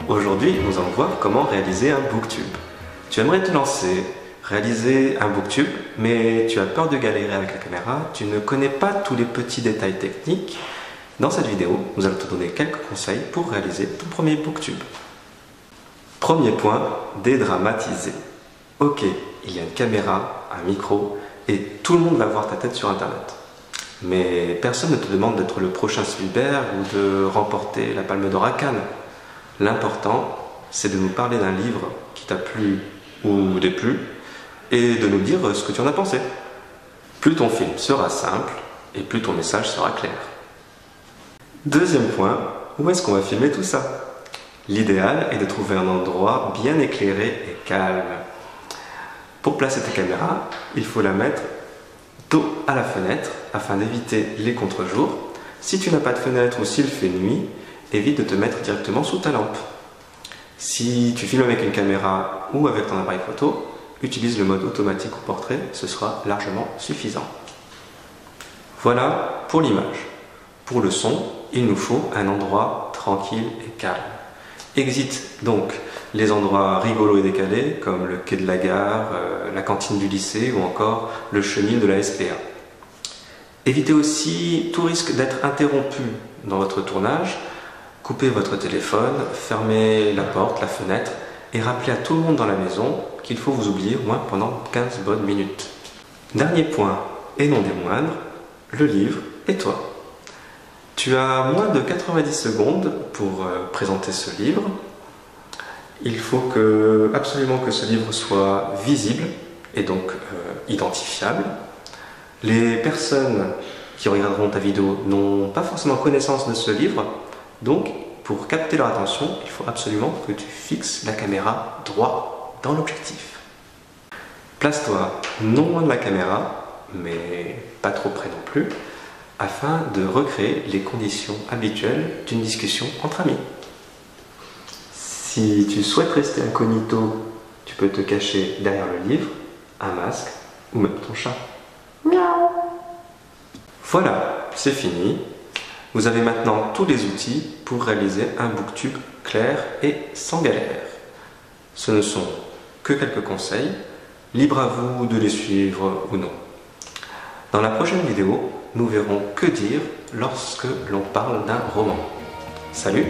Aujourd'hui, nous allons voir comment réaliser un booktube. Tu aimerais te lancer, réaliser un booktube, mais tu as peur de galérer avec la caméra, tu ne connais pas tous les petits détails techniques. Dans cette vidéo, nous allons te donner quelques conseils pour réaliser ton premier booktube. Premier point, dédramatiser. Ok, il y a une caméra, un micro, et tout le monde va voir ta tête sur internet. Mais personne ne te demande d'être le prochain Spielberg ou de remporter la Palme d'Or à Cannes. L'important, c'est de nous parler d'un livre qui t'a plu ou déplu et de nous dire ce que tu en as pensé. Plus ton film sera simple et plus ton message sera clair. Deuxième point, où est-ce qu'on va filmer tout ça? L'idéal est de trouver un endroit bien éclairé et calme. Pour placer ta caméra, il faut la mettre dos à la fenêtre afin d'éviter les contre-jours. Si tu n'as pas de fenêtre ou s'il fait nuit, évite de te mettre directement sous ta lampe. Si tu filmes avec une caméra ou avec ton appareil photo, utilise le mode automatique ou portrait, ce sera largement suffisant. Voilà pour l'image. Pour le son, il nous faut un endroit tranquille et calme. Exit donc les endroits rigolos et décalés comme le quai de la gare, la cantine du lycée ou encore le chenil de la SPA. Évitez aussi tout risque d'être interrompu dans votre tournage. Coupez votre téléphone, fermez la porte, la fenêtre et rappelez à tout le monde dans la maison qu'il faut vous oublier au moins pendant 15 bonnes minutes. Dernier point, et non des moindres, le livre et toi. Tu as moins de 90 secondes pour présenter ce livre. Il faut absolument que ce livre soit visible et donc identifiable. Les personnes qui regarderont ta vidéo n'ont pas forcément connaissance de ce livre, donc pour capter leur attention, il faut absolument que tu fixes la caméra droit dans l'objectif. Place-toi non loin de la caméra, mais pas trop près non plus, afin de recréer les conditions habituelles d'une discussion entre amis. Si tu souhaites rester incognito, tu peux te cacher derrière le livre, un masque ou même ton chat. Miaou. Voilà, c'est fini. Vous avez maintenant tous les outils pour réaliser un booktube clair et sans galère. Ce ne sont que quelques conseils, libre à vous de les suivre ou non. Dans la prochaine vidéo, nous verrons que dire lorsque l'on parle d'un roman. Salut!